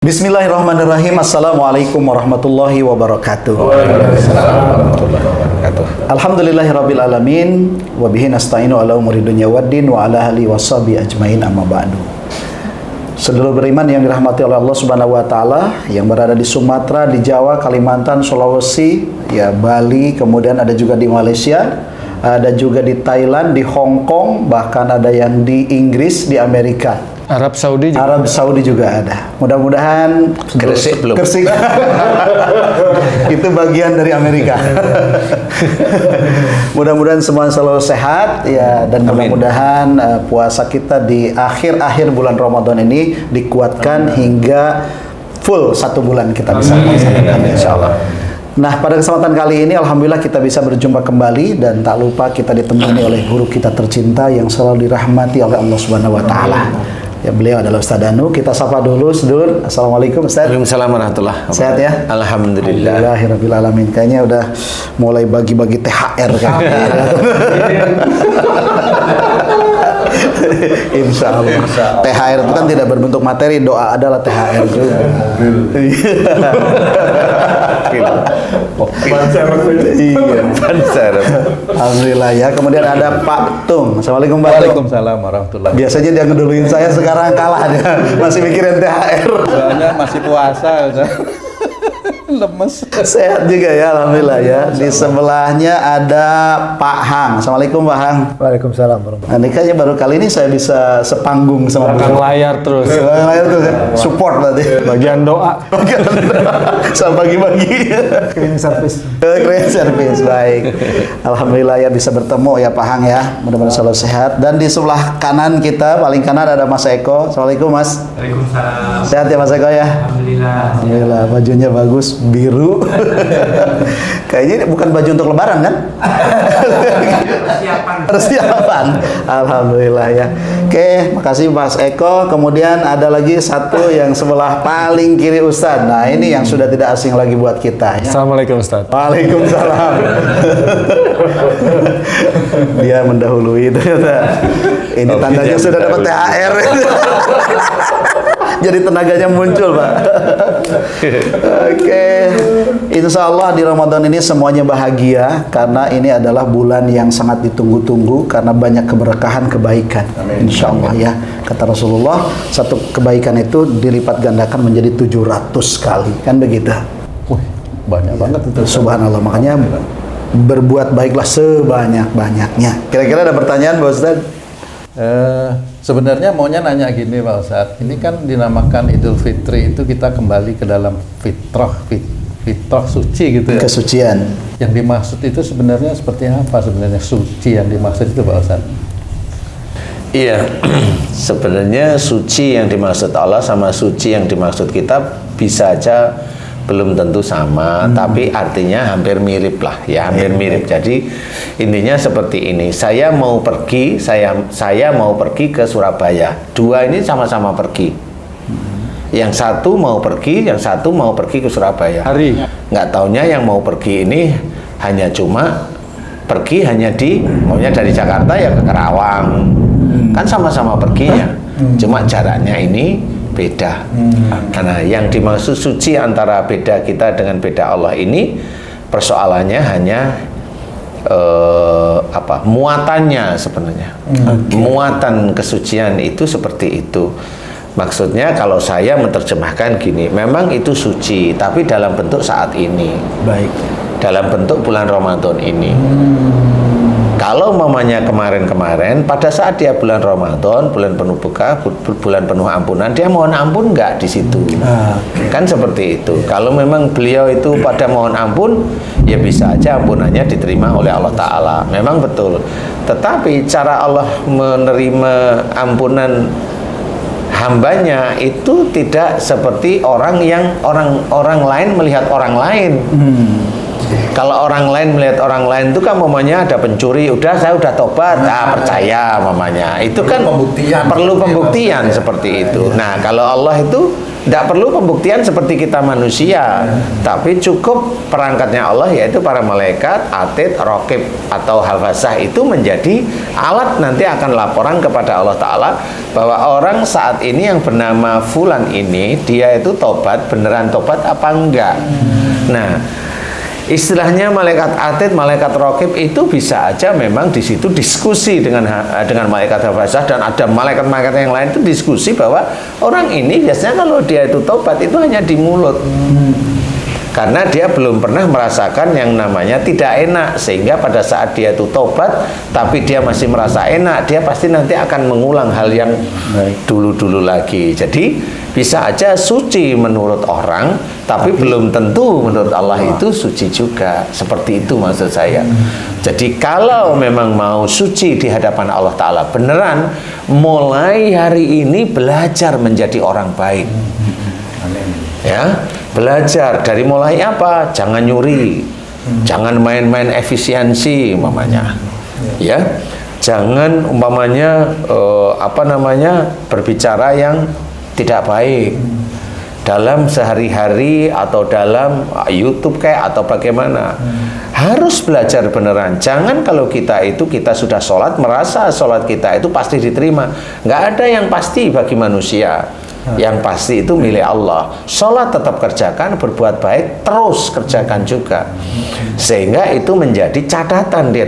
Bismillahirrahmanirrahim. Assalamualaikum warahmatullahi wabarakatuh. Alhamdulillahirabbil alamin wa bihi nasta'inu ala umuri dunya waddin wa ala alihi washabihi ajmain amma ba'du. Saudara beriman yang dirahmati oleh Allah Subhanahu wa taala yang berada di Sumatera, di Jawa, Kalimantan, Sulawesi, ya Bali, kemudian ada juga di Malaysia, ada juga di Thailand, di Hong Kong, bahkan ada yang di Inggris, di Amerika. Arab Saudi juga. Arab Saudi juga ada. Mudah-mudahan Gresik belum. Gresik. Itu bagian dari Amerika. Mudah-mudahan semua selalu sehat ya, dan mudah-mudahan puasa kita di akhir-akhir bulan Ramadan ini dikuatkan hingga full 1 bulan kita bisa melaksanakan insyaallah. Nah, pada kesempatan kali ini alhamdulillah kita bisa berjumpa kembali dan tak lupa kita ditemani oleh guru kita tercinta yang selalu dirahmati oleh Allah Subhanahu wa taala. Ya, beliau adalah Ustaz Danu. Kita sapa dulu, Sedul. Assalamualaikum Ustaz. Waalaikumsalam warahmatullahi wabarakatuh. Sehat ya? Alhamdulillah. Alhamdulillahirabbil alamin. Kayaknya udah mulai bagi-bagi THR kan. Insya Allah. THR itu kan tidak berbentuk materi, doa adalah THR juga. Iya. Alhamdulillah ya. Kemudian ada Pak Tung. Assalamualaikum Pak Tung. Waalaikumsalam warahmatullahi. Biasanya dia ngeduluin saya, sekarang kalah dia. Masih mikirin THR. Soalnya masih puasa. Lemes. Sehat juga ya, alhamdulillah ya. Di sebelahnya ada Pak Hang. Assalamualaikum Pak Hang. Waalaikumsalam warahmatullahi. Nah, ini kayaknya baru kali ini saya bisa sepanggung sama Belakang layar terus. layar tuh support berarti. Bagian doa. Sama bagi-bagi. Cleaning service. Keren service, baik. Alhamdulillah ya bisa bertemu ya Pak Hang ya. Mudah-mudahan selalu sehat. Dan di sebelah kanan kita, paling kanan ada Mas Eko. Assalamualaikum Mas. Waalaikumsalam. Sehat ya Mas Eko ya? Alhamdulillah. Alhamdulillah, bajunya bagus, biru. Kayaknya bukan baju untuk lebaran kan? Persiapan. Alhamdulillah ya. Oke, makasih Mas Eko. Kemudian ada lagi satu yang sebelah paling kiri Ustadz. Nah, ini yang sudah tidak asing lagi buat kita ya. Assalamualaikum Ustaz. Waalaikumsalam. Dia mendahului ternyata. Ini tandanya sudah dapat THR. Jadi tenaganya muncul, Pak. Oke. Insya Allah di Ramadan ini semuanya bahagia karena ini adalah bulan yang sangat ditunggu-tunggu karena banyak keberkahan kebaikan. Insya Allah ya. Kata Rasulullah, satu kebaikan itu dilipat gandakan menjadi 700 kali. Kan begitu? Wih, banyak banget itu. Subhanallah, makanya berbuat baiklah sebanyak-banyaknya. Kira-kira ada pertanyaan, Pak Ustaz? Sebenarnya maunya nanya gini Pak Ustadz, ini kan dinamakan Idul Fitri, itu kita kembali ke dalam fitrah suci gitu ya. Kesucian. Yang dimaksud itu sebenarnya seperti apa sebenarnya suci yang dimaksud itu Pak Ustadz? Iya, sebenarnya suci yang dimaksud Allah sama suci yang dimaksud kita bisa aja belum tentu sama, tapi artinya hampir mirip lah ya, hampir mirip. Jadi intinya seperti ini, saya mau pergi ke Surabaya, dua ini sama-sama pergi. Yang satu mau pergi, yang satu mau pergi ke Surabaya. Hari. Nggak taunya yang mau pergi ini hanya cuma pergi maunya dari Jakarta ya ke Karawang, kan sama-sama perginya, cuma jaraknya ini beda. Karena yang dimaksud suci antara beda kita dengan beda Allah ini persoalannya hanya muatannya sebenarnya. Muatan kesucian itu seperti itu. Maksudnya kalau saya menerjemahkan gini, memang itu suci tapi dalam bentuk saat ini. Baik. Dalam bentuk bulan Ramadan ini. Kalau mamanya kemarin-kemarin, pada saat dia bulan Ramadan, bulan penuh berkah, bulan penuh ampunan, dia mohon ampun nggak di situ? Kan seperti itu. Kalau memang beliau itu pada mohon ampun, ya bisa aja ampunannya diterima oleh Allah Ta'ala. Memang betul. Tetapi cara Allah menerima ampunan hambanya itu tidak seperti orang lain melihat orang lain. Kalau orang lain melihat orang lain itu kan mamanya ada pencuri, udah saya udah tobat, percaya mamanya. Itu kan perlu pembuktian seperti itu. Nah, kalau Allah itu Tidak perlu pembuktian seperti kita manusia, tapi cukup perangkatnya Allah, yaitu para malaikat, atid, raqib atau hafazah itu menjadi alat nanti akan laporan kepada Allah Ta'ala bahwa orang saat ini yang bernama Fulan ini, dia itu tobat, beneran tobat apa enggak. Nah, istilahnya malaikat atid, malaikat raqib itu bisa aja memang di situ diskusi dengan malaikat hafazah, dan ada malaikat-malaikat yang lain itu diskusi bahwa orang ini biasanya kalau dia itu tobat itu hanya di mulut. Karena dia belum pernah merasakan yang namanya tidak enak, sehingga pada saat dia itu tobat tapi dia masih merasa enak, dia pasti nanti akan mengulang hal yang dulu-dulu lagi. Jadi bisa aja suci menurut orang, tapi belum tentu menurut Allah itu suci juga. Seperti itu maksud saya. Jadi kalau memang mau suci di hadapan Allah Ta'ala beneran, mulai hari ini belajar menjadi orang baik. Ya, belajar dari mulai apa? Jangan nyuri, jangan main-main efisiensi umpamanya, ya, jangan umpamanya berbicara yang tidak baik dalam sehari-hari atau dalam YouTube kayak atau bagaimana. Harus belajar beneran. Jangan kalau kita sudah sholat merasa sholat kita itu pasti diterima. Nggak ada yang pasti bagi manusia. Yang pasti itu milik Allah. Sholat tetap kerjakan, berbuat baik terus kerjakan juga, sehingga itu menjadi catatan di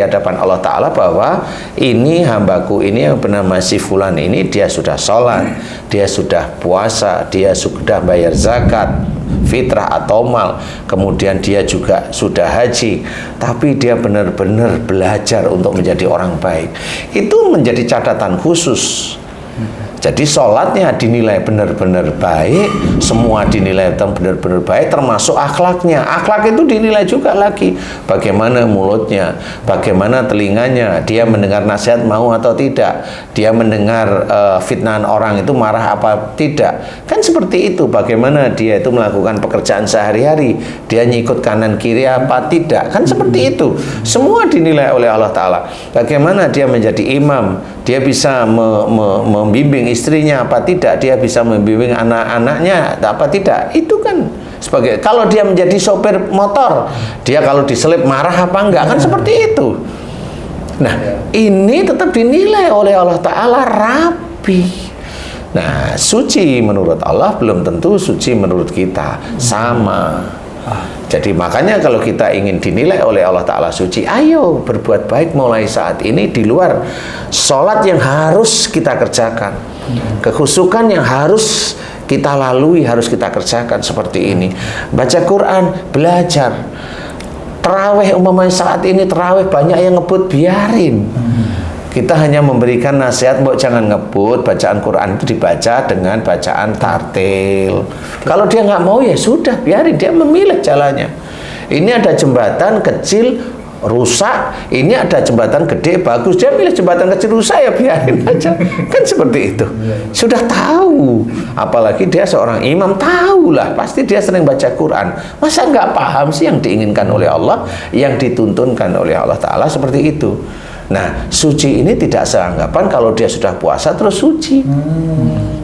hadapan Allah Ta'ala bahwa ini hambaku ini yang bernama si Fulan ini, dia sudah sholat, dia sudah puasa, dia sudah bayar zakat fitrah atau mal, kemudian dia juga sudah haji, tapi dia benar-benar belajar untuk menjadi orang baik. Itu menjadi catatan khusus. Jadi sholatnya dinilai benar-benar baik, semua dinilai benar-benar baik, termasuk akhlaknya. Akhlak itu dinilai juga lagi. Bagaimana mulutnya, bagaimana telinganya, dia mendengar nasihat mau atau tidak, dia mendengar fitnahan orang itu marah apa tidak. Kan seperti itu. Bagaimana dia itu melakukan pekerjaan sehari-hari, dia nyikut kanan kiri apa tidak. Kan seperti itu. Semua dinilai oleh Allah Ta'ala. Bagaimana dia menjadi imam, dia bisa membimbing istrinya apa tidak, dia bisa membimbing anak-anaknya apa tidak. Itu kan sebagai, kalau dia menjadi sopir motor, dia kalau diselip marah apa enggak, kan seperti itu. Nah, ini tetap dinilai oleh Allah Ta'ala rapi. Nah, suci menurut Allah belum tentu suci menurut kita. Sama. Jadi makanya kalau kita ingin dinilai oleh Allah Ta'ala suci, ayo berbuat baik mulai saat ini di luar sholat yang harus kita kerjakan, kekhusukan yang harus kita lalui, harus kita kerjakan seperti ini. Baca Quran, belajar. Terawih umpamanya saat ini terawih banyak yang ngebut, biarin. Kita hanya memberikan nasihat, mbok jangan ngebut, bacaan Quran itu dibaca dengan bacaan tartil. Kalau dia nggak mau ya sudah, biarin dia memilih jalannya. Ini ada jembatan kecil rusak, ini ada jembatan gede bagus, dia pilih jembatan kecil rusak ya biarin aja. Kan seperti itu. Sudah tahu, apalagi dia seorang imam, tahulah pasti dia sering baca Quran. Masa nggak paham sih yang diinginkan oleh Allah, yang dituntunkan oleh Allah Ta'ala seperti itu. Nah, suci ini tidak seanggapan kalau dia sudah puasa terus suci.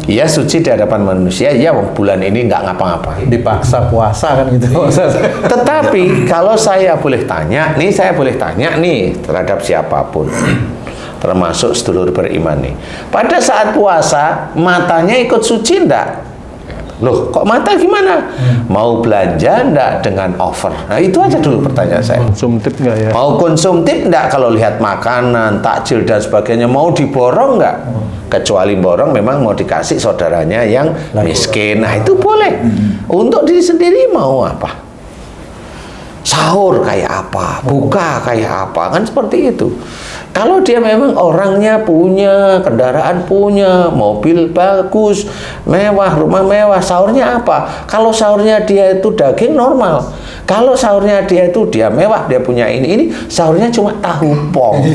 Ya suci di hadapan manusia, ya bulan ini nggak ngapa-ngapain. Dipaksa puasa kan gitu. Tetapi kalau saya boleh tanya nih terhadap siapapun, termasuk sedulur beriman nih, pada saat puasa matanya ikut suci enggak? Loh, kok mata gimana? Mau belanja enggak dengan over? Nah, itu aja dulu pertanyaan saya. Konsumtif nggak ya? Mau konsumtif enggak kalau lihat makanan, takjil dan sebagainya? Mau diborong enggak? Kecuali borong memang mau dikasih saudaranya yang miskin. Nah, itu boleh. Untuk diri sendiri mau apa? Sahur kayak apa? Buka kayak apa? Kan seperti itu. Kalau dia memang orangnya punya, kendaraan punya, mobil bagus, mewah, rumah mewah, sahurnya apa? Kalau sahurnya dia itu daging normal. Kalau sahurnya dia itu dia mewah, dia punya ini sahurnya cuma tahu pong.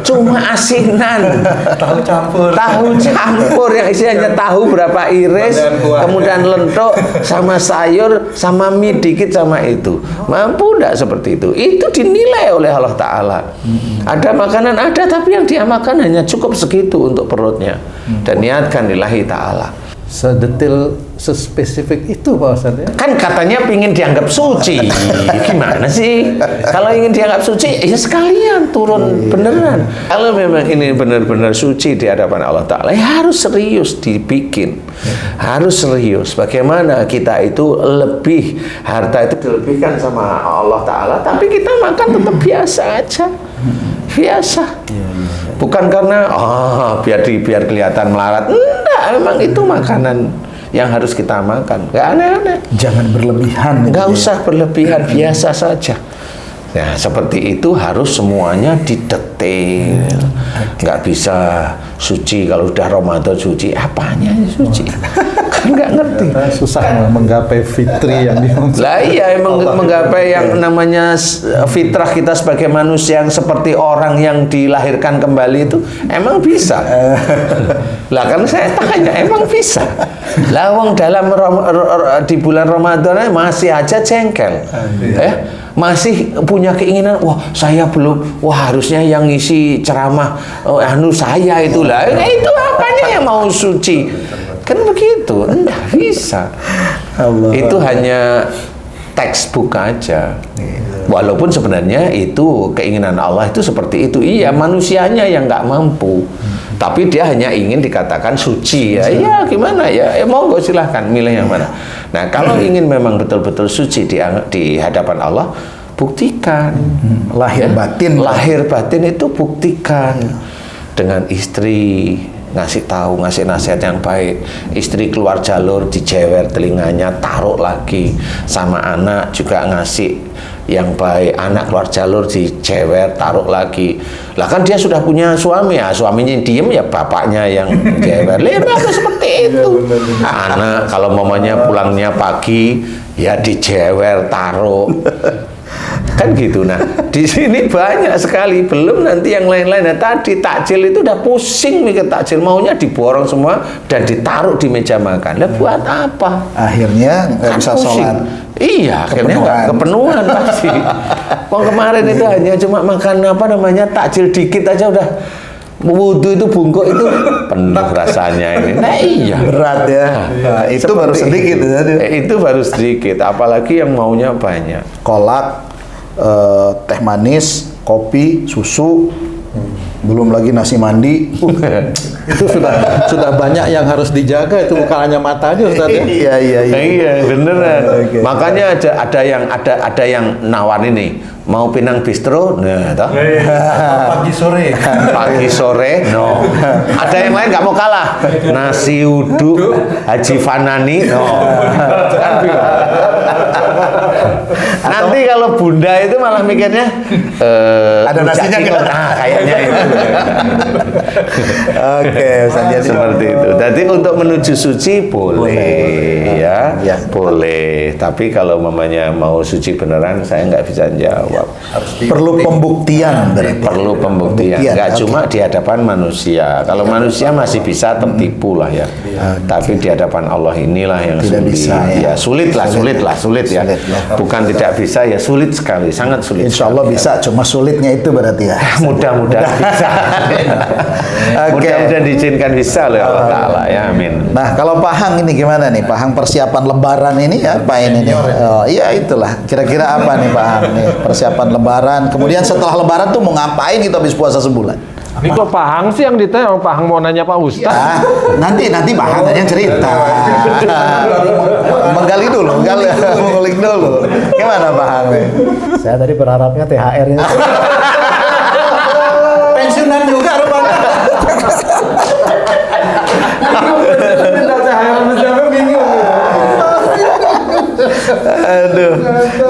Cuma asinan. Tahu campur yang isinya tahu berapa iris, kemudian lentok sama sayur, sama mie dikit sama itu. Mampu enggak seperti itu? Itu dinilai oleh Allah Ta'ala. Ada makanan ada, tapi yang dia makan hanya cukup segitu untuk perutnya, dan niatkan lillahi ta'ala. sedetail, sespesifik itu Pak Ustadz ya? Kan katanya pingin dianggap suci. Gimana sih? Kalau ingin dianggap suci, ya sekalian turun beneran. Kalau memang ini benar-benar suci di hadapan Allah Ta'ala, ya harus serius dibikin. Harus serius. Bagaimana kita itu lebih, harta itu dilebihkan sama Allah Ta'ala, tapi kita makan tetap biasa aja. Biasa. Bukan karena biar kelihatan melarat. Enggak, memang itu makanan yang harus kita makan. Enggak aneh-aneh. Jangan berlebihan. Enggak usah berlebihan, biasa saja. Ya, seperti itu harus semuanya didetail. Enggak bisa suci kalau udah Ramadan suci, apanya suci? Kan enggak ngerti. Susah menggapai fitri yang dimaksud. Lah iya, emang menggapai yang namanya fitrah kita sebagai manusia yang seperti orang yang dilahirkan kembali itu emang bisa. Lah kan saya tanya, emang bisa? Lah wong dalam di bulan Ramadan masih aja jengkel. Masih punya keinginan, wah saya belum, wah harusnya yang ngisi ceramah saya itulah. Itu apanya yang mau suci? Kan begitu, enggak bisa. Allah. Itu hanya textbook aja. Walaupun sebenarnya itu keinginan Allah itu seperti itu. Iya, manusianya yang nggak mampu. Tapi dia hanya ingin dikatakan suci ya. Iya, gimana ya? Monggo silahkan milih yang mana. Nah, kalau ingin memang betul-betul suci di hadapan Allah, buktikan. Lahir batin. Lahir batin itu buktikan dengan istri. Ngasih tahu, ngasih nasihat yang baik. Istri keluar jalur, dijewer telinganya, taruh lagi. Sama anak juga ngasih yang baik. Anak keluar jalur, dijewer, taruh lagi. Lah kan dia sudah punya suami ya, suaminya diem ya bapaknya yang jewer. Lihat seperti itu. Anak kalau mamanya pulangnya pagi, ya dijewer, taruh. Kan gitu. Nah, di sini banyak sekali, belum nanti yang lain-lain. Nah, tadi takjil itu udah pusing mikir takjil, maunya diborong semua dan ditaruh di meja makan. Lah buat apa? Akhirnya nggak bisa Pusing. sholat. Iya, akhirnya nggak kepenuhan pasti. Wong kemarin itu hanya cuma makan takjil dikit aja udah wudhu itu bungkuk itu penuh rasanya ini. Nah iya. Berat ya. Nah, itu baru sedikit ya. Itu baru sedikit, apalagi yang maunya banyak. Kolak, teh manis, kopi, susu, belum lagi nasi mandi. Itu sudah banyak yang harus dijaga, itu bukan hanya matanya Ustaz ya. Iya, beneran. Okay. Makanya ada yang nawarin nih, mau Pinang Bistro, nah toh. Pagi sore, no. Ada yang lain nggak mau kalah, nasi uduk Haji Fanani, no. Nanti kalau bunda itu malah mikirnya ada nasinya nggak? Nah, kayaknya itu. Oke, jadi Seperti itu. Jadi untuk menuju suci boleh, ya, boleh. Tapi kalau mamanya mau suci beneran, saya nggak bisa jawab. perlu pembuktian berarti. Perlu pembuktian. Nggak cuma di hadapan manusia. Kalau manusia masih bisa tertipu lah ya. Tapi di hadapan Allah inilah yang Tidak sulit. bisa, ya. Sulit ya. Sulit ya. Bukan tidak bisa ya, sulit sekali, sangat sulit. Insya Allah bisa, cuma sulitnya itu berarti ya. Mudah-mudahan bisa. Mudah-mudahan diizinkan bisa oleh Allah Ta'ala ya, amin. Nah, kalau Pak Hang ini gimana nih? Pak Hang persiapan lebaran ini apa ini nih? Oh, iya itulah. Kira-kira apa nih Pak Hang nih? Persiapan lebaran. Kemudian setelah lebaran tuh mau ngapain kita habis puasa sebulan? Ini kok Pak Hang sih yang ditanya, Pak Hang mau nanya Pak Ustaz. Ya, nanti Pak Hang tadi yang cerita. Menggali dulu, mengulik dulu. Gimana Pak Hang nih? Saya tadi berharapnya THR ini. Pensiunan juga rupanya. Aduh.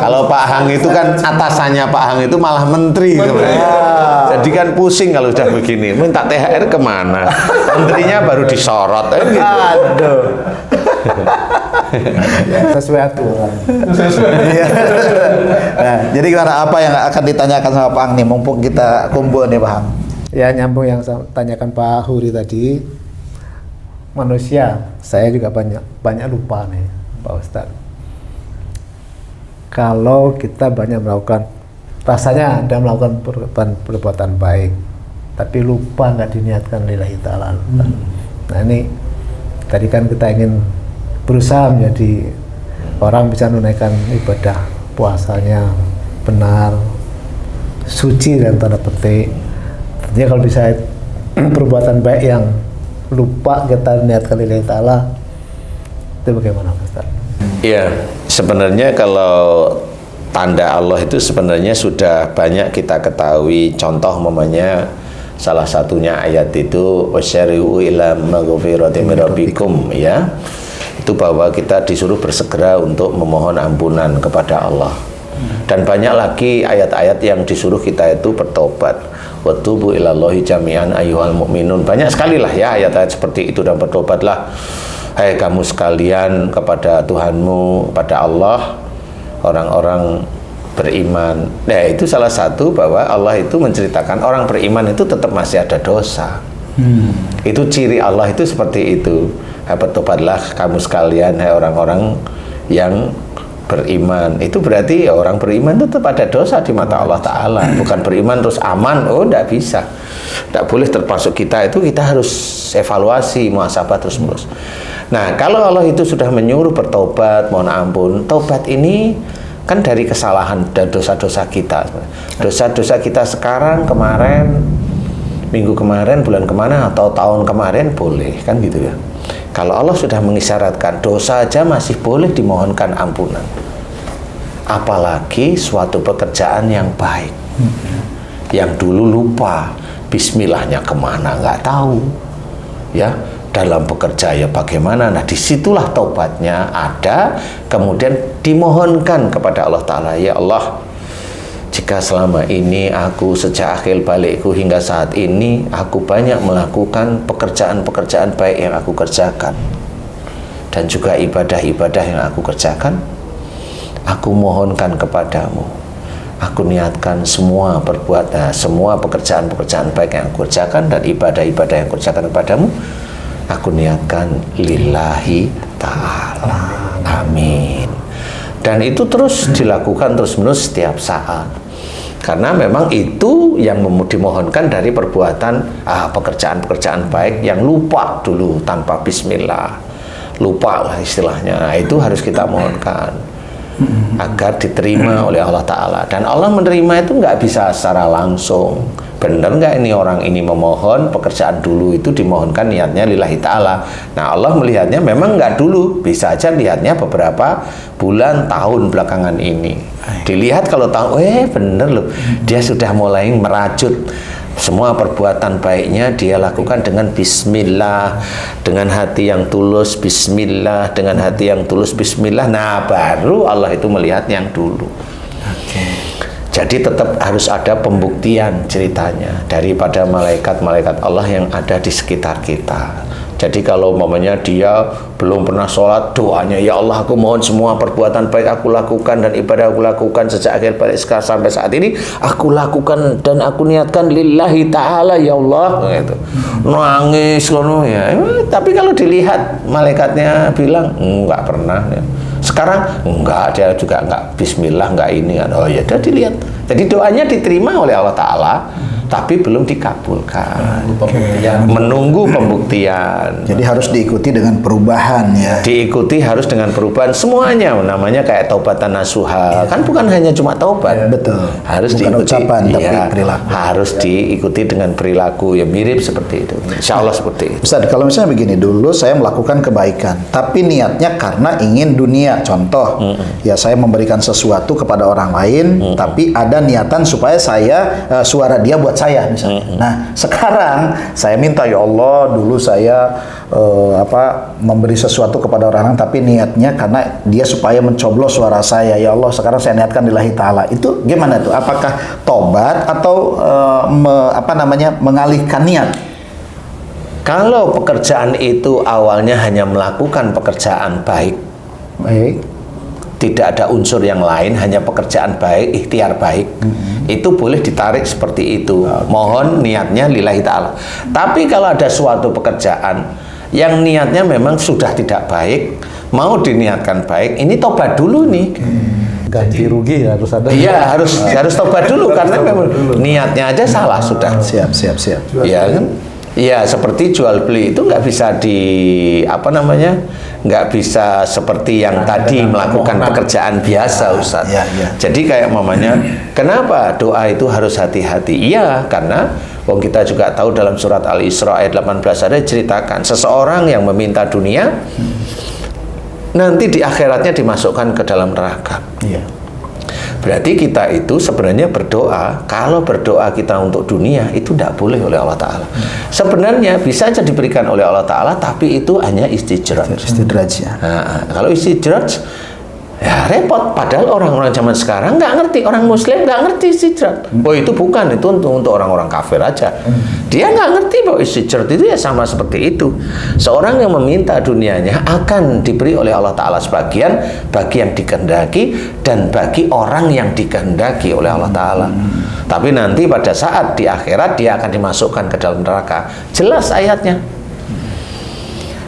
Kalau Pak Hang itu kan atasannya Pak Hang itu malah menteri sebenarnya. Jadi kan pusing kalau udah begini. Minta THR kemana? Menterinya baru disorot. Gitu. Aduh. Sesuai aturan. Nah, jadi gimana, apa yang akan ditanyakan sama Pak Hang nih? Mumpung kita kumpul nih Pak Hang. Ya nyambung yang saya tanyakan Pak Huri tadi. Manusia, saya juga banyak lupa nih Pak Ustadz. Kalau kita banyak melakukan, rasanya Anda melakukan perbuatan baik, tapi lupa nggak diniatkan lillahi ta'ala. Nah ini Tadi kan kita ingin berusaha menjadi orang bisa menunaikan ibadah puasanya benar, suci dalam tanda petik. Tentunya kalau bisa perbuatan baik yang lupa kita niatkan lillahi ta'ala, itu bagaimana Ustaz? Iya, sebenarnya kalau tanda Allah itu sebenarnya sudah banyak kita ketahui. Contoh umpamanya salah satunya ayat itu wasyari'u ila maghfiratin min rabbikum, ya. Itu bahwa kita disuruh bersegera untuk memohon ampunan kepada Allah. Dan banyak lagi ayat-ayat yang disuruh kita itu bertobat. Watubu ilallahi jami'an ayyuhal mu'minun. Banyak sekali lah ya ayat-ayat seperti itu, dan bertobatlah hai kamu sekalian kepada Tuhanmu, pada Allah, orang-orang beriman. Nah, itu salah satu bahwa Allah itu menceritakan orang beriman itu tetap masih ada dosa. Itu ciri Allah itu seperti itu. Bertobatlah kamu sekalian, hai orang-orang yang beriman. Itu berarti ya, orang beriman tetap ada dosa di mata Allah Ta'ala. Bukan beriman terus aman. Oh, tidak bisa. Tidak boleh termasuk kita itu, kita harus evaluasi, muhasabah terus-menerus. Nah, kalau Allah itu sudah menyuruh bertobat, mohon ampun, tobat ini kan dari kesalahan dan dosa-dosa kita. Dosa-dosa kita sekarang, kemarin, minggu kemarin, bulan kemana, atau tahun kemarin boleh, kan gitu ya. Kalau Allah sudah mengisyaratkan dosa aja masih boleh dimohonkan ampunan, apalagi suatu pekerjaan yang baik. Yang dulu lupa, bismillahnya kemana nggak tahu, ya. Dalam bekerja ya bagaimana. Nah, disitulah taubatnya ada, kemudian dimohonkan kepada Allah Ta'ala, ya Allah, jika selama ini aku sejak akhir balikku hingga saat ini aku banyak melakukan pekerjaan-pekerjaan baik yang aku kerjakan, dan juga ibadah-ibadah yang aku kerjakan, aku mohonkan kepadamu, aku niatkan semua semua pekerjaan-pekerjaan baik yang aku kerjakan dan ibadah-ibadah yang aku kerjakan kepadamu, aku niatkan lillahi ta'ala. Amin. Dan itu terus dilakukan terus-menerus setiap saat. Karena memang itu yang dimohonkan dari perbuatan pekerjaan-pekerjaan baik yang lupa dulu tanpa bismillah. Lupa lah istilahnya. Nah, itu harus kita mohonkan agar diterima oleh Allah Ta'ala. Dan Allah menerima itu nggak bisa secara langsung. Benar nggak ini orang ini memohon pekerjaan dulu itu dimohonkan niatnya lillahi ta'ala. Nah, Allah melihatnya memang nggak dulu, bisa aja lihatnya beberapa bulan, tahun belakangan ini. Dilihat kalau tahu, bener loh, dia sudah mulai merajut semua perbuatan baiknya dia lakukan dengan bismillah, dengan hati yang tulus bismillah, dengan hati yang tulus bismillah. Nah, baru Allah itu melihat yang dulu. Jadi tetap harus ada pembuktian ceritanya daripada malaikat-malaikat Allah yang ada di sekitar kita. Jadi kalau umpamanya dia belum pernah sholat, doanya, ya Allah aku mohon semua perbuatan baik aku lakukan dan ibadah aku lakukan sejak akhir balik sampai saat ini, aku lakukan dan aku niatkan lillahi ta'ala ya Allah, gitu. Nangis ya. Tapi kalau dilihat malaikatnya bilang enggak pernah ya. Sekarang enggak, dia juga enggak bismillah, enggak ini kan. Oh ya, dia dilihat. Jadi doanya diterima oleh Allah Ta'ala, tapi belum dikabulkan. Menunggu pembuktian. Jadi harus diikuti dengan perubahan ya. Diikuti harus dengan perubahan semuanya. Namanya kayak taubatan nasuha. Kan bukan hanya cuma taubat. Betul. Harus bukan diikuti ucapan tapi perilaku. Harus diikuti dengan perilaku ya mirip seperti itu. Insya Allah seperti itu. Ustaz, kalau misalnya begini, dulu saya melakukan kebaikan, tapi niatnya karena ingin dunia. Contoh, ya saya memberikan sesuatu kepada orang lain, tapi ada niatan supaya saya suara dia buat saya misalnya. Nah, sekarang saya minta, ya Allah, dulu saya memberi sesuatu kepada orang lain, tapi niatnya karena dia supaya mencoblos suara saya. Ya Allah, sekarang saya niatkan lillahi ta'ala. Itu gimana tuh? Apakah tobat atau mengalihkan niat? Kalau pekerjaan itu awalnya hanya melakukan pekerjaan baik, tidak ada unsur yang lain, hanya pekerjaan baik, ikhtiar baik, itu boleh ditarik seperti itu. Mohon niatnya lillahi ta'ala. Tapi kalau ada suatu pekerjaan yang niatnya memang sudah tidak baik, mau diniatkan baik, ini tobat dulu nih. Ganti rugi harus ada. Iya, harus tobat dulu karena memang niatnya aja salah sudah. Siap. Iya kan? Ya, seperti jual beli itu nggak bisa nggak bisa seperti yang tadi melakukan pekerjaan biasa, Ustaz. Jadi kayak mamanya, kenapa doa itu harus hati-hati? Iya, karena kita juga tahu dalam surat Al-Isra ayat 18 ada ceritakan seseorang yang meminta dunia nanti di akhiratnya dimasukkan ke dalam neraka. Berarti kita itu sebenarnya berdoa, kalau berdoa kita untuk dunia itu tidak boleh oleh Allah Ta'ala. Sebenarnya bisa saja diberikan oleh Allah Ta'ala, tapi itu hanya istidraj. Nah, kalau istidraj ya repot, padahal orang-orang zaman sekarang nggak ngerti, orang muslim nggak ngerti istidraj. Itu bukan, itu untuk orang-orang kafir aja. Dia nggak ngerti bahwa istidraj itu ya sama seperti itu. Seorang yang meminta dunianya akan diberi oleh Allah Ta'ala sebagian bagi yang dikehendaki dan bagi orang yang dikehendaki oleh Allah Ta'ala. Tapi nanti pada saat di akhirat dia akan dimasukkan ke dalam neraka. Jelas ayatnya.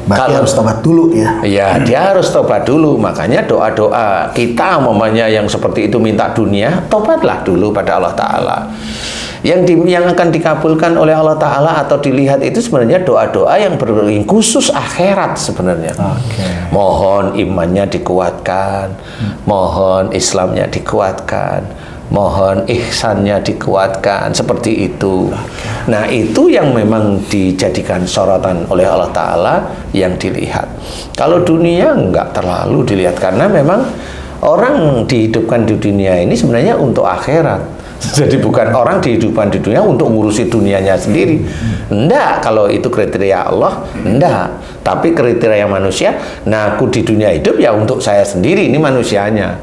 Berarti harus tobat dulu ya. Ya, dia harus tobat dulu. Makanya doa-doa kita yang seperti itu minta dunia, tobatlah dulu pada Allah Ta'ala. Yang akan dikabulkan oleh Allah Ta'ala atau dilihat itu sebenarnya doa-doa yang khusus akhirat sebenarnya. Mohon imannya dikuatkan, mohon Islamnya dikuatkan, mohon ihsannya dikuatkan, seperti itu. Nah, itu yang memang dijadikan sorotan oleh Allah Ta'ala yang dilihat. Kalau dunia enggak terlalu dilihat, karena memang orang dihidupkan di dunia ini sebenarnya untuk akhirat. Jadi bukan orang dihidupkan di dunia untuk ngurusi dunianya sendiri. Enggak, kalau itu kriteria Allah, enggak. Tapi kriteria manusia, nah aku di dunia hidup ya untuk saya sendiri, ini manusianya.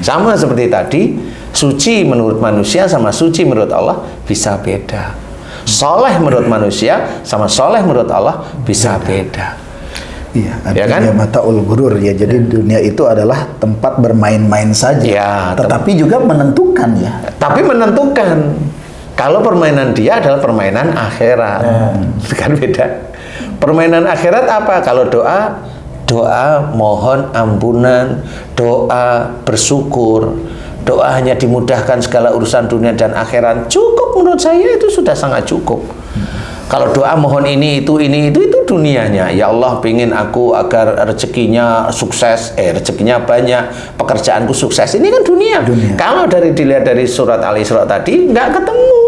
Sama seperti tadi, suci menurut manusia sama suci menurut Allah bisa beda. Soleh menurut manusia sama soleh menurut Allah bisa beda. Iya, ya kan? Mataul ghurur ya. Jadi dunia itu adalah tempat bermain-main saja. Ya, tetapi juga menentukan ya. Tapi menentukan. Kalau permainan dia adalah permainan akhirat. Kan beda. Permainan akhirat apa? Kalau doa mohon ampunan, doa bersyukur, doa hanya dimudahkan segala urusan dunia dan akhirat, cukup menurut saya, itu sudah sangat cukup. Kalau doa mohon ini itu dunianya. Ya Allah, pingin aku agar rezekinya sukses, rezekinya banyak, pekerjaanku sukses. Ini kan dunia. Kalau dilihat dari surat Al-Isra tadi, nggak ketemu.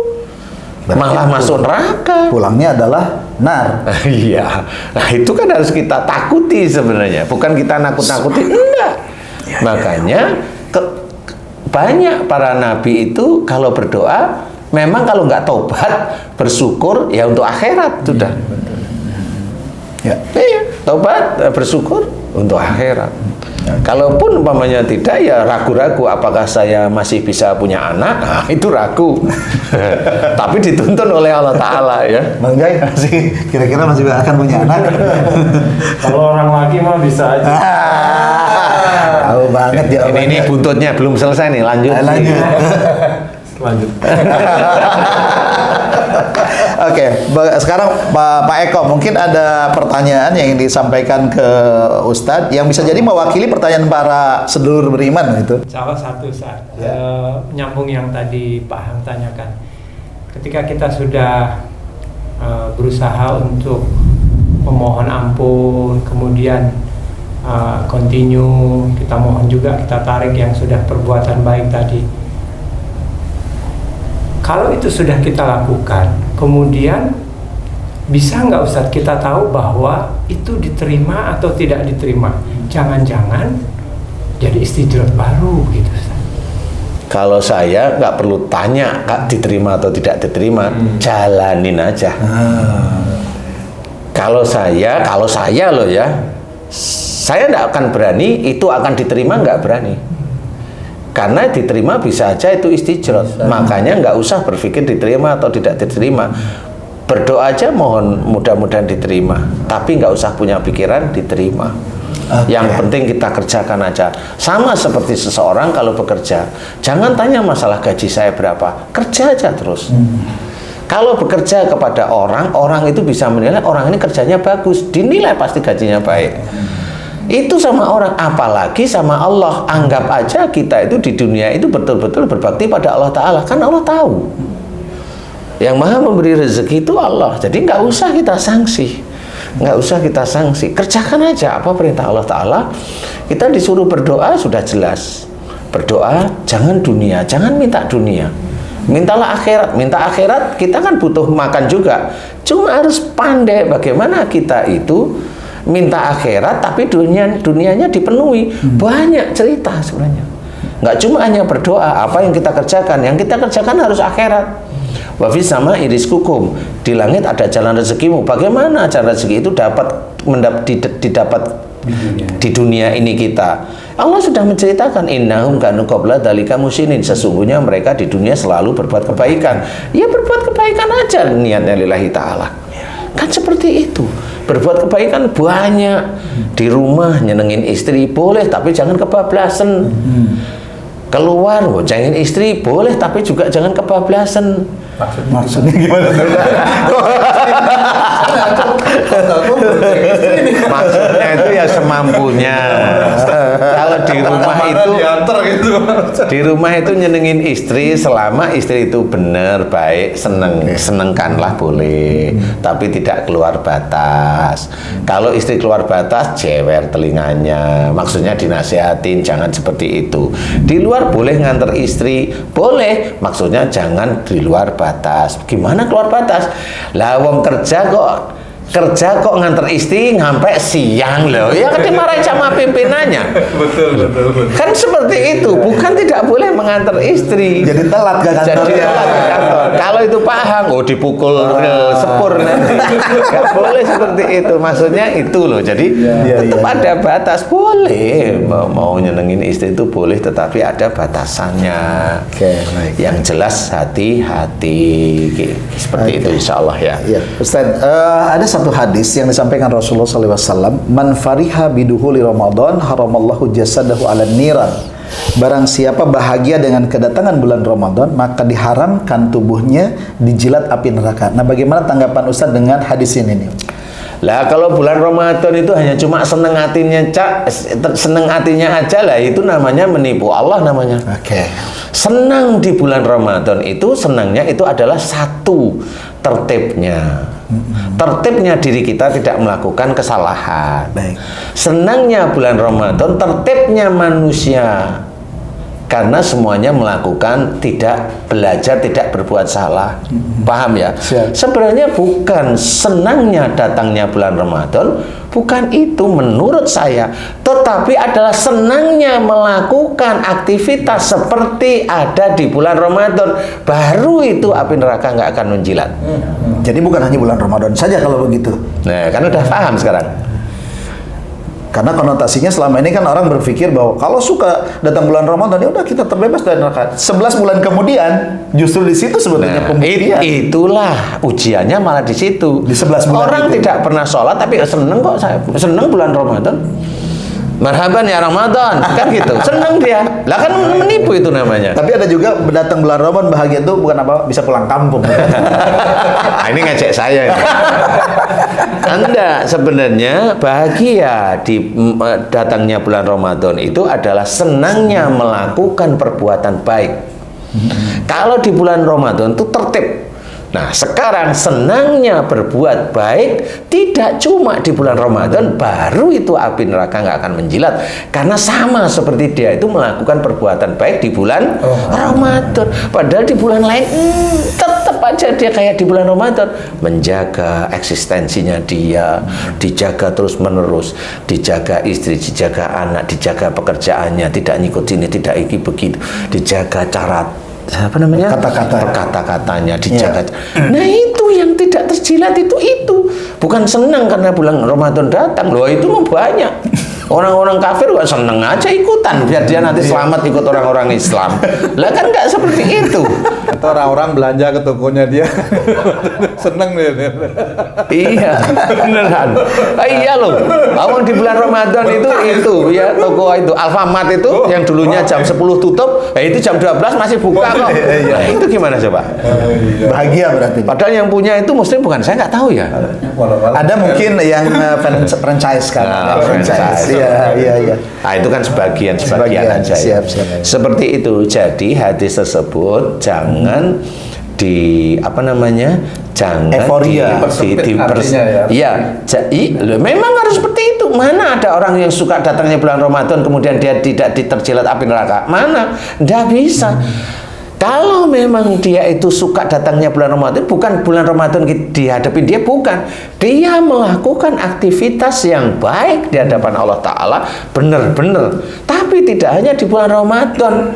Malah masuk neraka. Pulangnya adalah nar. Iya. Nah, itu kan harus kita takuti sebenarnya. Bukan kita nakut-nakuti, enggak. Makanya banyak para nabi itu kalau berdoa, memang kalau nggak tobat, bersyukur ya untuk akhirat sudah. Iya, tobat, bersyukur untuk akhirat. Kalaupun umpamanya tidak, ya ragu-ragu apakah saya masih bisa punya anak, nah, itu ragu. Tapi dituntun oleh Allah Ta'ala ya. Bang Jai masih kira-kira masih akan punya anak. Kalau orang lagi mah bisa aja. Tahu banget ya. Ini buntutnya belum selesai nih, lanjut. Lanjut. Oke, sekarang Pak Eko, mungkin ada pertanyaan yang disampaikan ke Ustadz yang bisa jadi mewakili pertanyaan para sedulur beriman gitu. Salah satu nyambung yang tadi Pak Hang tanyakan. Ketika kita sudah berusaha untuk memohon ampun, kemudian continue, kita mohon juga, kita tarik yang sudah perbuatan baik tadi. Kalau itu sudah kita lakukan, kemudian bisa nggak Ustadz kita tahu bahwa itu diterima atau tidak diterima? Jangan-jangan jadi istidraj baru gitu Ustadz. Kalau saya nggak perlu tanya Kak diterima atau tidak diterima, jalanin aja. Kalau saya loh ya, saya nggak akan berani itu akan diterima, nggak berani. Karena diterima bisa aja itu istidraj. Makanya nggak usah berpikir diterima atau tidak diterima. Berdoa aja mohon mudah-mudahan diterima. Tapi nggak usah punya pikiran diterima. Yang penting kita kerjakan aja. Sama seperti seseorang kalau bekerja, jangan tanya masalah gaji saya berapa, kerja aja terus. Kalau bekerja kepada orang itu bisa menilai orang ini kerjanya bagus, dinilai pasti gajinya baik. Itu sama orang, apalagi sama Allah. Anggap aja kita itu di dunia itu betul-betul berbakti pada Allah Ta'ala, kan Allah tahu. Yang maha memberi rezeki itu Allah. Jadi nggak usah kita sanksi. Nggak usah kita sanksi. Kerjakan aja apa perintah Allah Ta'ala. Kita disuruh berdoa sudah jelas. Berdoa jangan dunia, jangan minta dunia. Mintalah akhirat. Minta akhirat kita kan butuh makan juga. Cuma harus pandai bagaimana kita itu minta akhirat tapi dunianya dipenuhi. Banyak cerita sebenarnya. Nggak cuma hanya berdoa, apa yang kita kerjakan. Yang kita kerjakan harus akhirat. Wa fis sama'i rizqukum. Di langit ada jalan rezekimu. Bagaimana jalan rezeki itu didapat di dunia ini kita? Allah sudah menceritakan innahum kanu qabla dzalika musinin. Sesungguhnya mereka di dunia selalu berbuat kebaikan. Ya berbuat kebaikan aja niatnya lillahi ta'ala. Kan seperti itu. Berbuat kebaikan banyak. Di rumah nyenengin istri boleh tapi jangan kebablasan. Keluar jangan istri boleh tapi juga jangan kebablasan. Maksudnya gimana? Maksudnya itu ya semampunya. Kalau di rumah itu nyenengin istri selama istri itu benar, baik, senengkanlah boleh, tapi tidak keluar batas. Kalau istri keluar batas, jewer telinganya. Maksudnya dinasihatin jangan seperti itu. Di luar boleh nganter istri, boleh. Maksudnya jangan di luar batas. Gimana keluar batas? Lah wong kerja kok nganter istri sampai siang loh. Ya kan dimarahin sama pimpinannya. Betul. Kan seperti itu. Bukan tidak boleh mengantar istri. Jadi telat ke kantor. Jadi telat ke kantor. Kalau itu paham, dipukul sepur nanti. Nggak boleh seperti itu. Maksudnya itu loh. Jadi tetap ada batas. Boleh mau nyenengin istri itu boleh, tetapi ada batasannya. Baik. Yang jelas hati-hati. Seperti itu insya Allah ya. Ya, Ustaz, ada satu hadis yang disampaikan Rasulullah SAW, man fariha biduhuli Ramadan haramallahu jasadahu ala niran. Barang siapa bahagia dengan kedatangan bulan Ramadan, maka diharamkan tubuhnya dijilat api neraka. Nah, bagaimana tanggapan Ustaz dengan hadis ini nih? Lah kalau bulan Ramadan itu hanya cuma seneng hatinya aja lah, itu namanya menipu Allah namanya. Senang di bulan Ramadan itu, senangnya itu adalah satu, tertibnya. Tertibnya diri kita tidak melakukan kesalahan. Senangnya bulan Ramadan, tertibnya manusia. Karena semuanya melakukan, tidak belajar, tidak berbuat salah. Paham ya? Sebenarnya bukan senangnya datangnya bulan Ramadan, bukan itu menurut saya, tetapi adalah senangnya melakukan aktivitas seperti ada di bulan Ramadan. Baru itu api neraka nggak akan menjilat. Jadi bukan hanya bulan Ramadan saja kalau begitu. Nah, kan udah paham sekarang. Karena konotasinya selama ini kan orang berpikir bahwa kalau suka datang bulan Ramadan, ya udah kita terbebas dari neraka. 11 bulan kemudian, justru di situ sebetulnya pembuktian. Itulah ujiannya malah di situ. Di 11 bulan orang itu. Tidak pernah sholat tapi seneng kok, saya seneng bulan Ramadan. Marhaban ya Ramadan, kan gitu. Seneng dia. Lah kan menipu itu namanya. Tapi ada juga datang bulan Ramadan bahagia itu bukan apa, bisa pulang kampung. Nah, ini ngecek saya ini. Anda sebenarnya bahagia di datangnya bulan Ramadan itu adalah senangnya melakukan perbuatan baik. Kalau di bulan Ramadan itu tertib. Nah, sekarang senangnya berbuat baik tidak cuma di bulan Ramadan, baru itu api neraka nggak akan menjilat. Karena sama seperti dia itu melakukan perbuatan baik di bulan Ramadan. Padahal di bulan lain tetap aja dia kayak di bulan Ramadan. Menjaga eksistensinya dia, dijaga terus menerus, dijaga istri, dijaga anak, dijaga pekerjaannya, tidak ngikut ini, tidak iki begitu, dijaga cara kata-katanya dijaga. Nah, itu yang tidak terjilat itu bukan senang karena bulan Ramadan datang. Loh, itu mah banyak. Orang-orang kafir gak seneng aja ikutan biar dia nanti selamat ikut orang-orang Islam. Lah kan nggak seperti itu. Atau orang-orang belanja ke tokonya dia seneng dia. Iya, beneran. Iya loh. Awang di bulan Ramadan itu ya, toko itu Alfamart itu yang dulunya jam 10 tutup, itu jam 12 masih buka kok. Nah, itu gimana coba? Bahagia berarti. Padahal yang punya itu muslim bukan, saya nggak tahu ya. Ada mungkin yang franchise kan. Franchise. Iya. Nah, itu kan sebagian aja. Siap. Seperti itu. Jadi hadis tersebut jangan apa namanya, jangan Euforia. Memang harus seperti itu. Mana ada orang yang suka datangnya bulan Ramadan kemudian dia tidak terjilat api neraka? Mana? Tidak bisa. Kalau memang dia itu suka datangnya bulan Ramadan, bukan bulan Ramadan dihadapi dia, bukan. Dia melakukan aktivitas yang baik di hadapan Allah Ta'ala, benar-benar. Tapi tidak hanya di bulan Ramadan.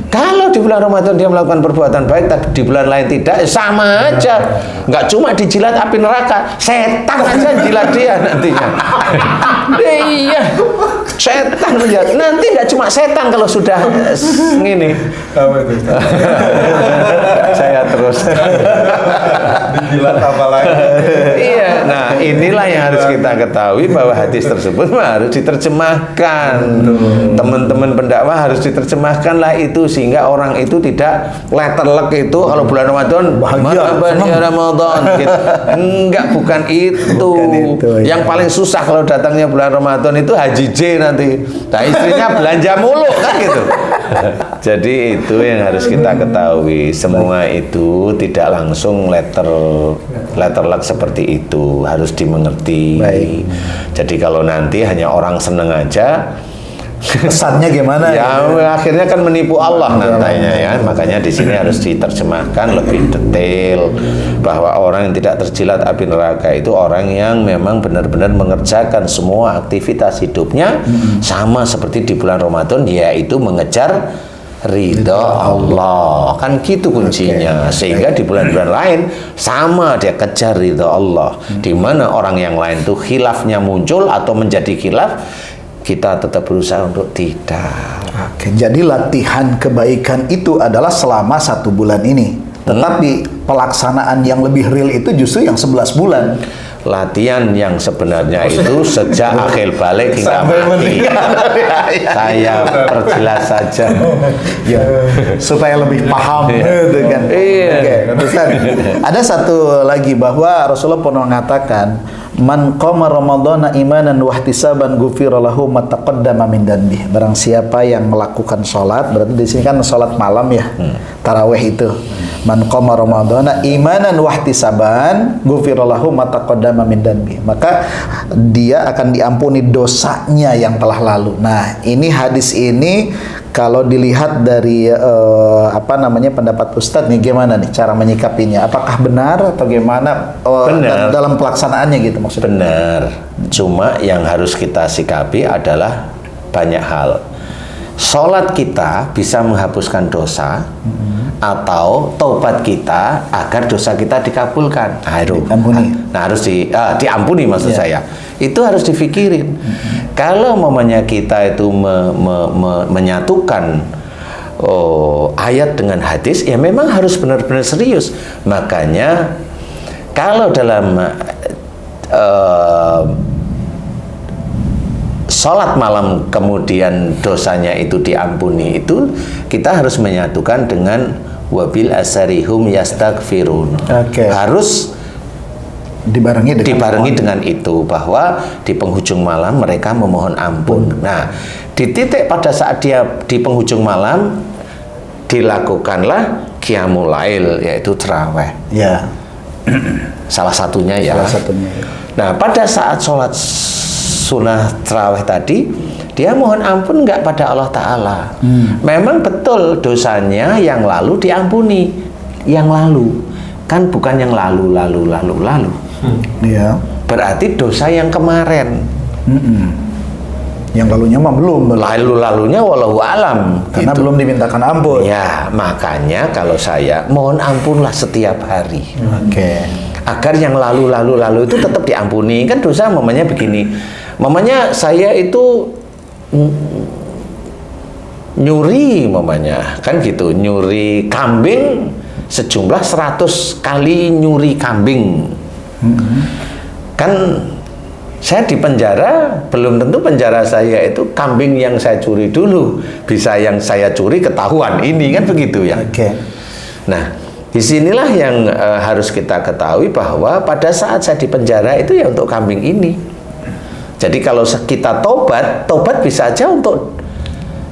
Kalau di bulan Ramadan dia melakukan perbuatan baik, tapi di bulan lain tidak, sama aja. Nggak cuma dijilat api neraka, setan aja jilat dia nantinya. Iya, setan menjilat. Nanti nggak cuma setan kalau sudah gini. Saya terus. Dijilat apa lagi? Iya, nah inilah yang harus kita ketahui, bahwa hadis tersebut harus diterjemahkan. Teman-teman pendakwah harus diterjemahkanlah itu, sehingga orang itu tidak letterlek itu kalau bulan Ramadan bahagia Ramadan gitu. Enggak, bukan itu. Yang paling susah kalau datangnya bulan Ramadan itu Haji J nanti. Nah, istrinya belanja mulu kan gitu. Jadi itu yang harus kita ketahui. Semua itu tidak langsung letterlek seperti itu, harus dimengerti. Baik. Jadi kalau nanti hanya orang seneng aja, Kesannya gimana? ya akhirnya kan menipu Allah nantinya ya. Makanya di sini harus diterjemahkan lebih detail, bahwa orang yang tidak terjilat api neraka itu orang yang memang benar-benar mengerjakan semua aktivitas hidupnya sama seperti di bulan Ramadan, yaitu mengejar ridha Allah. Kan gitu kuncinya. Sehingga di bulan-bulan lain sama dia kejar ridha Allah. Di mana orang yang lain tuh khilafnya muncul atau menjadi khilaf, kita tetap berusaha untuk tidak. Oke, jadi latihan kebaikan itu adalah selama 1 bulan ini. Tetapi pelaksanaan yang lebih real itu justru yang 11 bulan. Latihan yang sebenarnya itu sejak akhir balik hingga mati. Saya perjelas saja. Ya, supaya lebih paham gitu kan. Iya. Oke, Ustaz. Ada satu lagi bahwa Rasulullah pernah mengatakan, man qama ramadhana imanan wa ihtisaban ghufira lahu ma taqaddama min dhanbi. Barang siapa yang melakukan salat, berarti di sini kan salat malam ya. Tarawih itu. Man qama ramadhana imanan wa ihtisaban ghufira lahu ma taqaddama min dhanbi. Maka dia akan diampuni dosanya yang telah lalu. Nah, ini hadis ini kalau dilihat dari pendapat Ustadz nih, gimana nih cara menyikapinya? Apakah benar atau gimana Benar. dalam pelaksanaannya gitu maksudnya? Benar. Cuma yang harus kita sikapi adalah banyak hal. Sholat kita bisa menghapuskan dosa, atau taubat kita agar dosa kita dikabulkan. Harus diampuni maksud saya. Itu harus difikirin. Kalau momennya kita itu menyatukan ayat dengan hadis, ya memang harus benar-benar serius. Makanya kalau dalam sholat malam kemudian dosanya itu diampuni, itu kita harus menyatukan dengan wabil asarihum yastaghfirun. Harus dibarengi dengan itu, bahwa di penghujung malam mereka memohon ampun. Nah, di titik pada saat dia di penghujung malam dilakukanlah qiyamul lail, yaitu tarawih. Ya. Salah satunya ya. Salah satunya. Nah, pada saat sholat sunnah tarawih tadi, dia mohon ampun nggak pada Allah Ta'ala. Memang betul dosanya yang lalu diampuni. Yang lalu. Kan bukan yang lalu. Iya. Berarti dosa yang kemarin. Yang lalunya mah belum. Lalu-lalunya wallahu alam. Karena gitu. belum dimintakan ampun. Ya, makanya kalau saya mohon ampunlah setiap hari. Agar yang lalu itu tetap diampuni. Kan dosa mamanya begini. Mamanya saya itu nyuri mamanya. Kan gitu, nyuri kambing sejumlah 100 kali nyuri kambing. Kan saya di penjara, belum tentu penjara saya itu kambing yang saya curi dulu, bisa yang saya curi ketahuan ini, kan begitu ya. Nah, disinilah yang harus kita ketahui, bahwa pada saat saya di penjara itu ya untuk kambing ini. Jadi kalau kita tobat bisa aja untuk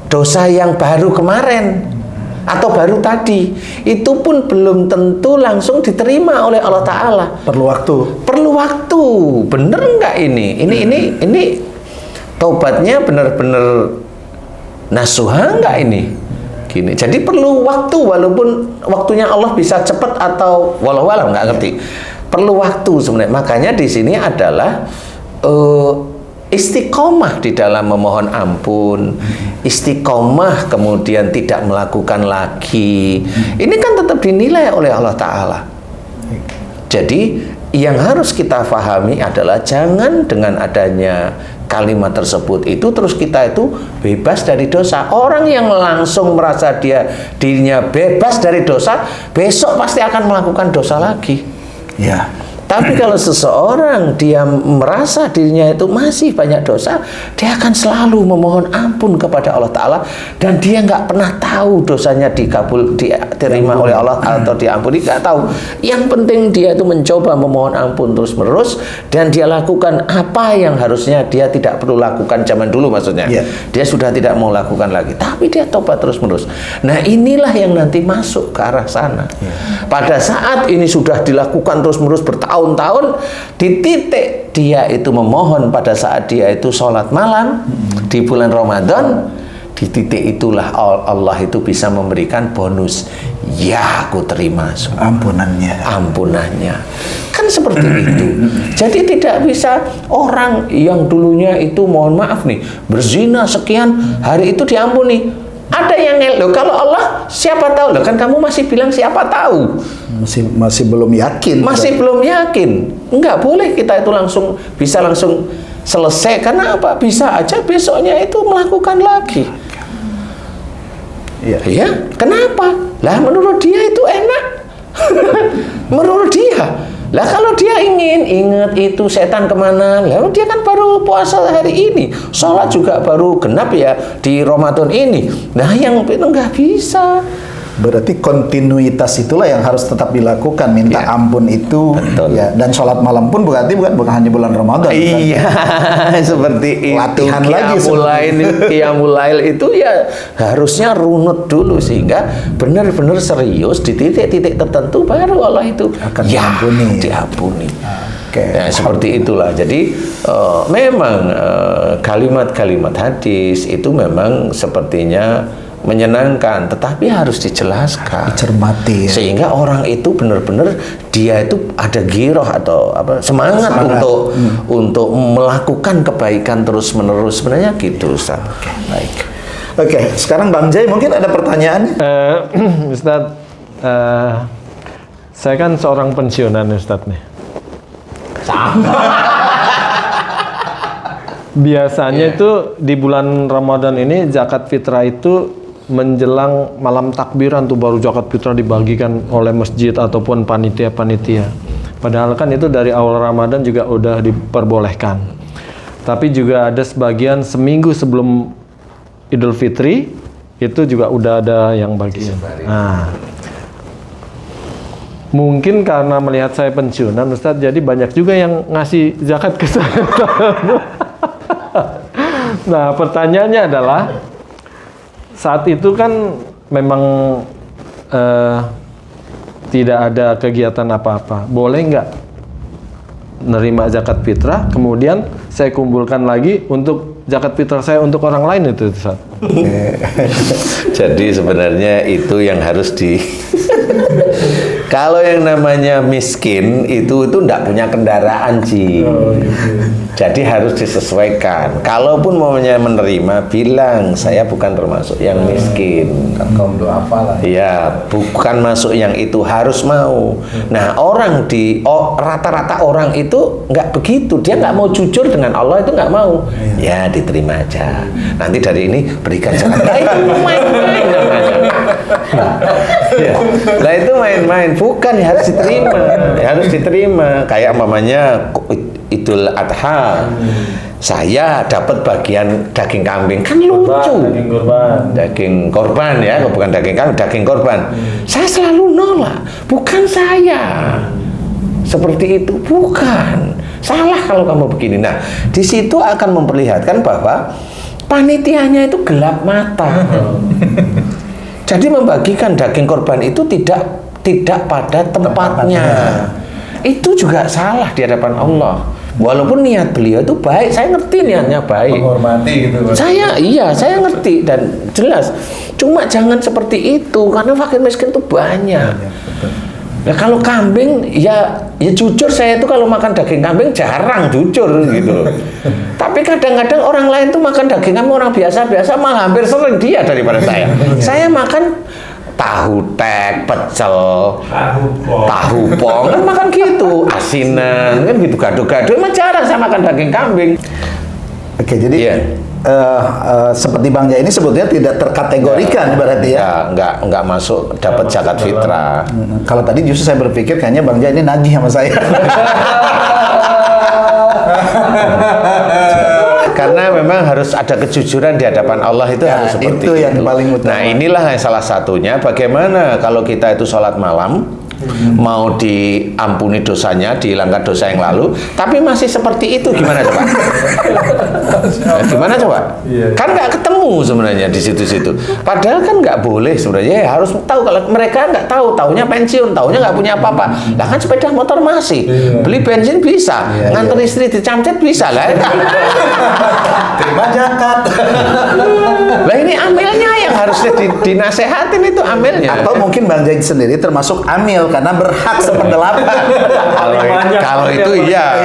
dosa yang baru kemarin. atau baru tadi, itu pun belum tentu langsung diterima oleh Allah Ta'ala. Perlu waktu. Perlu waktu. Bener nggak ini? Ini taubatnya benar-benar nasuha nggak ini? Gini. Jadi perlu waktu, walaupun waktunya Allah bisa cepat atau walau nggak ngerti. Perlu waktu sebenarnya. Makanya di sini adalah istiqomah di dalam memohon ampun, istiqomah kemudian tidak melakukan lagi. Ini kan tetap dinilai oleh Allah Ta'ala. Jadi yang harus kita pahami adalah jangan dengan adanya kalimat tersebut itu terus kita itu bebas dari dosa. Orang yang langsung merasa dirinya bebas dari dosa, besok pasti akan melakukan dosa lagi. Ya. Tapi kalau seseorang dia merasa dirinya itu masih banyak dosa, dia akan selalu memohon ampun kepada Allah Ta'ala, dan dia nggak pernah tahu dosanya diterima oleh Allah atau diampuni, nggak tahu. Yang penting dia itu mencoba memohon ampun terus menerus, dan dia lakukan apa yang harusnya dia tidak perlu lakukan zaman dulu, maksudnya. Dia sudah tidak mau lakukan lagi, tapi dia tobat terus menerus. Nah, inilah yang nanti masuk ke arah sana. Pada saat ini sudah dilakukan terus menerus bertahun-tahun, di titik dia itu memohon pada saat dia itu sholat malam di bulan Ramadan, di titik itulah Allah itu bisa memberikan bonus. Ya, aku terima ampunannya. Kan seperti itu. Jadi tidak bisa orang yang dulunya itu mohon maaf nih berzina sekian hari itu diampuni. Ada yang loh, kalau Allah siapa tahu, loh kan kamu masih bilang siapa tahu, masih belum yakin. Belum yakin. Enggak boleh kita itu bisa langsung selesai. Karena apa? Bisa aja besoknya itu melakukan lagi. Ya, kenapa? Lah menurut dia itu enak. Menurut dia. Lah kalau dia ingat itu setan kemana, lalu dia kan baru puasa hari ini, sholat juga baru genap ya di Ramadan ini. Nah yang itu nggak bisa. Berarti kontinuitas itulah yang harus tetap dilakukan, minta ampun itu. Betul. Ya, dan sholat malam pun berarti bukan hanya bulan Ramadan. Iya, kan? Seperti latihan itu. Lagi Qiyamul Lail itu ya harusnya runut dulu, sehingga benar-benar serius di titik-titik tertentu baru Allah itu akan diampuni. Ya, seperti itulah. Jadi memang kalimat-kalimat hadis itu memang sepertinya menyenangkan, tetapi harus dijelaskan, dicermati, sehingga orang itu benar-benar dia itu ada giroh atau semangat. Untuk melakukan kebaikan terus-menerus, sebenarnya gitu, Ustaz. Baik. Oke, sekarang Bang Jai mungkin ada pertanyaan? Ustaz, saya kan seorang pensiunan, Ustaz nih. Biasanya itu di bulan Ramadan ini zakat fitrah itu menjelang malam takbiran tuh baru zakat fitrah dibagikan oleh masjid ataupun panitia-panitia. Padahal kan itu dari awal Ramadan juga udah diperbolehkan. Tapi juga ada sebagian seminggu sebelum Idul Fitri itu juga udah ada yang bagian. Nah, mungkin karena melihat saya pensiunan, Ustadz, jadi banyak juga yang ngasih zakat ke saya. Nah, pertanyaannya adalah saat itu kan memang tidak ada kegiatan apa-apa. Boleh nggak nerima zakat fitrah, kemudian saya kumpulkan lagi untuk zakat fitrah saya untuk orang lain itu, Ustaz? Jadi sebenarnya itu yang harus kalau yang namanya miskin itu enggak punya kendaraan sih. Jadi harus disesuaikan. Kalaupun maunya menerima, bilang saya bukan termasuk yang miskin. Kaum du'afa lah. Iya, bukan masuk yang itu, harus mau. Nah, rata-rata orang itu nggak begitu. Dia nggak mau jujur dengan Allah, itu nggak mau. Ya, diterima aja. Nanti dari ini berikan zakat. Nah, itu main-main namanya. Nah, itu main-main. Bukan, harus diterima. Harus diterima. Kayak mamanya Idul Adha, saya dapat bagian daging kambing, kan lucu. Daging korban ya, bukan daging kambing, daging korban. Saya selalu nolak, bukan saya. Seperti itu, bukan. Salah kalau kamu begini. Nah, di situ akan memperlihatkan bahwa panitianya itu gelap mata. Jadi membagikan daging korban itu tidak pada tempatnya. Itu juga salah di hadapan Allah. Walaupun niat beliau itu baik, saya ngerti niatnya baik. Menghormati gitu. Saya ngerti dan jelas. Cuma jangan seperti itu karena fakir miskin itu banyak. Ya kalau kambing ya jujur saya itu kalau makan daging kambing jarang jujur gitu. Tapi kadang-kadang orang lain tuh makan daging kambing orang biasa-biasa malah hampir sering dia daripada saya. Saya makan tahu tek, pecel, tahu pong, kan makan gitu, asinan, kan gitu, gado-gado. Emang jarang saya makan daging kambing. Oke, jadi Iya. Seperti Bang Jaya ini sebetulnya tidak terkategorikan berarti ya. Nggak masuk dapat zakat fitrah. Kalau tadi justru saya berpikir kayaknya Bang Jaya ini nagih sama saya. Karena memang harus ada kejujuran di hadapan Allah itu Ya, harus seperti itu yang paling utama. Nah inilah yang salah satunya bagaimana kalau kita itu sholat malam mau diampuni dosanya, dihilangkan dosa yang lalu, tapi masih seperti itu gimana coba? Gimana coba? Kan nggak ketemu sebenarnya di situ-situ. Padahal kan nggak boleh sebenarnya. Ya, harus tahu kalau mereka nggak tahu, taunya pensiun, taunya nggak punya apa-apa. Lah kan sepeda motor masih, beli bensin bisa, nganter istri dicamcet bisa lah. Terima zakat. Lah ini amilnya yang harusnya dinasehatin itu amilnya. Atau mungkin Bang Jaya sendiri termasuk amil karena berhak seperdelapan. Kalau itu iya.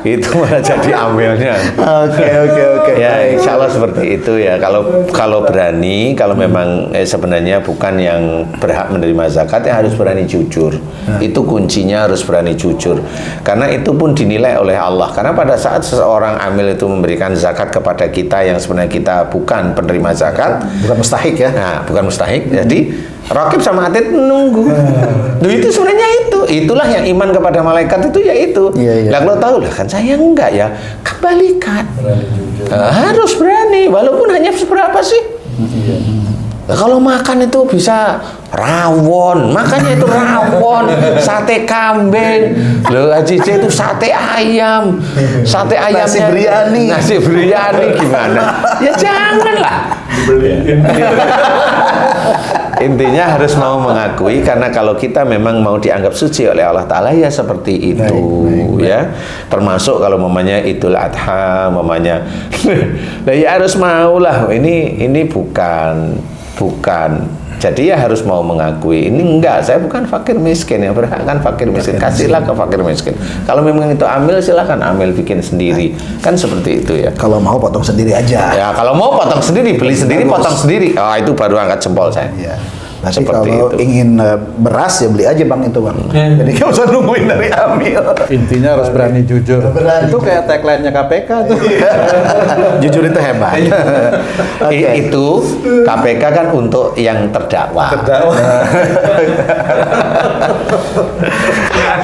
Itu malah jadi amilnya. Oke. Ya, insya Allah seperti itu ya. Kalau berani, kalau memang sebenarnya bukan yang berhak menerima zakat, ya harus berani jujur. Itu kuncinya, harus berani jujur. Karena itu pun dinilai oleh Allah. Karena pada saat seseorang amil itu memberikan zakat kepada kita yang sebenarnya kita bukan penerima zakat, Bukan mustahik ya. nah bukan mustahik, jadi Rakib sama Atid menunggu. Duh, itu sebenarnya itulah yang iman kepada malaikat itu ya itu. Iya. Lah kalau tahu lah kan saya enggak ya, kembalikan. Harus berani walaupun hanya seberapa sih. Nah, kalau makan itu bisa rawon, makanya itu rawon, sate kambing, loh Haji J itu sate ayam, nasi biryani gimana? Ya janganlah. Intinya harus mau mengakui karena kalau kita memang mau dianggap suci oleh Allah Ta'ala ya seperti itu ya. Termasuk kalau mamanya Idul Adha, mamanya nah ya harus maulah ini bukan. Jadi ya harus mau mengakui ini enggak, saya bukan fakir miskin, yang berhak kan fakir miskin, kasihlah ke fakir miskin. Kalau memang itu amil silahkan amil bikin sendiri, kan seperti itu ya. Kalau mau potong sendiri aja. Ya kalau mau potong sendiri, beli sendiri, potong sendiri, itu baru angkat jempol saya. Ya. Nanti Seperti kalau itu. ingin beras ya beli aja Bang itu Bang. Jadi nggak usah nungguin dari amil. Intinya harus berani jujur. Berani. Itu kayak tagline-nya KPK tuh. Jujur itu hebat. Oke. Itu KPK kan untuk yang terdakwa. Nggak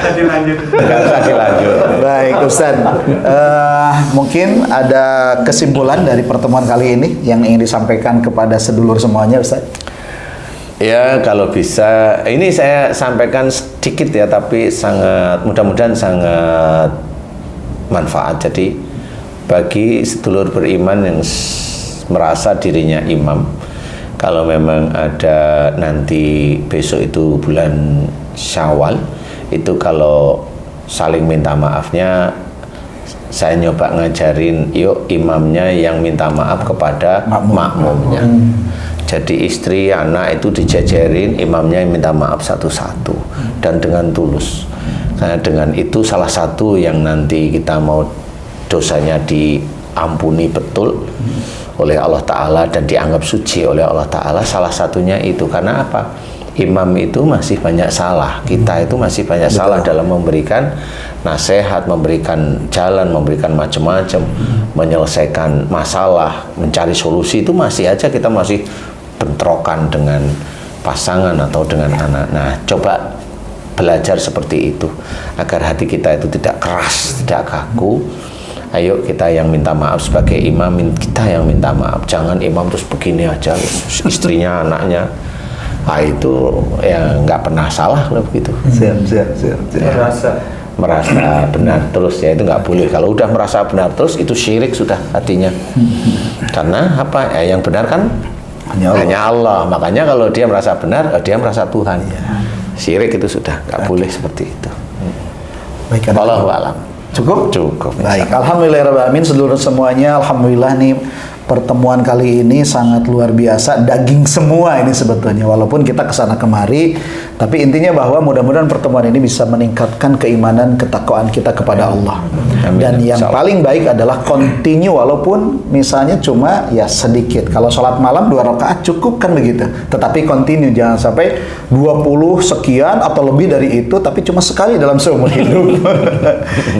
usah dilanjut. Nggak usah dilanjut. Baik Ustaz, mungkin ada kesimpulan dari pertemuan kali ini yang ingin disampaikan kepada sedulur semuanya Ustaz? Ya kalau bisa, ini saya sampaikan sedikit ya, tapi mudah-mudahan sangat manfaat. Jadi bagi sedulur beriman yang merasa dirinya imam, kalau memang ada nanti besok itu bulan Syawal, itu kalau saling minta maafnya, saya nyoba ngajarin yuk imamnya yang minta maaf kepada makmumnya. Jadi istri, anak itu dijajarin, imamnya yang minta maaf satu-satu dan dengan tulus. Karena dengan itu salah satu yang nanti kita mau dosanya diampuni betul oleh Allah Ta'ala dan dianggap suci oleh Allah Ta'ala, salah satunya itu. Karena apa? Imam itu masih banyak salah, kita itu masih banyak salah dalam memberikan nasihat, memberikan jalan, memberikan macam-macam, menyelesaikan masalah, mencari solusi, itu masih aja kita masih bentrokan dengan pasangan atau dengan anak. Nah, coba belajar seperti itu agar hati kita itu tidak keras, tidak kaku. Ayo kita yang minta maaf sebagai imam, kita yang minta maaf. Jangan imam terus begini aja, istrinya, anaknya. Nah, itu ya nggak pernah salah loh begitu. Siap. Merasa benar terus ya, itu nggak boleh. Kalau udah merasa benar terus itu syirik sudah hatinya. Karena apa? Yang benar kan hanya Allah. Makanya kalau dia merasa benar, dia merasa Tuhan. Syirik itu sudah nggak boleh seperti itu. Baik, Wallahu a'lam. Cukup? Cukup. Baik, alhamdulillahirrahmanirrahim seluruh semuanya. Alhamdulillah nih pertemuan kali ini sangat luar biasa, daging semua ini sebetulnya. Walaupun kita kesana kemari, tapi intinya bahwa mudah-mudahan pertemuan ini bisa meningkatkan keimanan, ketakwaan kita kepada Allah. Dan yang paling baik adalah continue, walaupun misalnya cuma ya sedikit. Kalau sholat malam 2 rakaat cukup kan begitu. Tetapi continue, jangan sampai 20 sekian atau lebih dari itu, tapi cuma sekali dalam seumur hidup.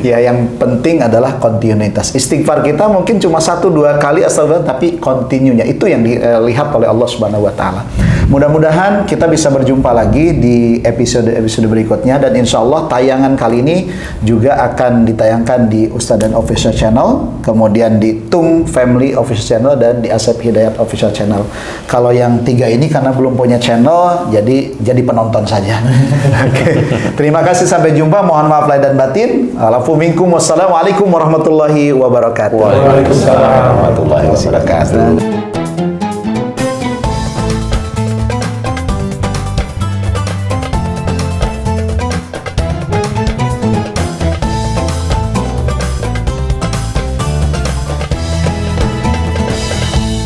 Ya, yang penting adalah kontinuitas. Istighfar kita mungkin cuma 1-2 kali astagfirullah, tapi continue-nya itu yang dilihat oleh Allah Subhanahu wa taala. Mudah-mudahan kita bisa berjumpa lagi di episode berikutnya, dan insya Allah tayangan kali ini juga akan ditayangkan di Ustadzan Official Channel, kemudian di Tung Family Official Channel, dan di Asep Hidayat Official Channel. Kalau yang 3 ini karena belum punya channel, jadi penonton saja. Oke. Terima kasih, sampai jumpa. Mohon maaf lahir dan batin. Alafu minkum. Wassalamualaikum warahmatullahi wabarakatuh. Waalaikumsalam warahmatullahi wabarakatuh.